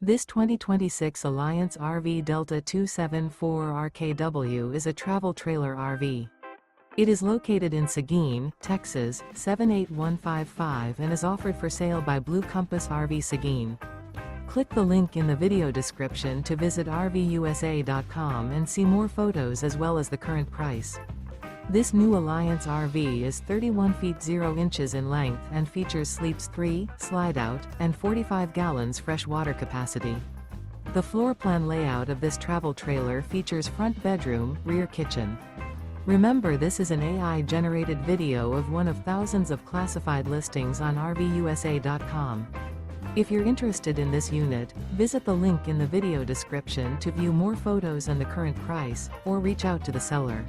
This 2026 Alliance RV Delta 274RKW is a travel trailer RV. It is located in Seguin, Texas, 78155 and is offered for sale by Blue Compass RV Seguin. Click the link in the video description to visit RVUSA.com and see more photos as well as the current price. This new Alliance RV is 31 feet 0 inches in length and features sleeps 3, Slideout, and 45 gallons fresh water capacity. The floor plan layout of this travel trailer features front bedroom, rear kitchen. Remember, this is an AI-generated video of one of thousands of classified listings on RVUSA.com. If you're interested in this unit, visit the link in the video description to view more photos and the current price, or reach out to the seller.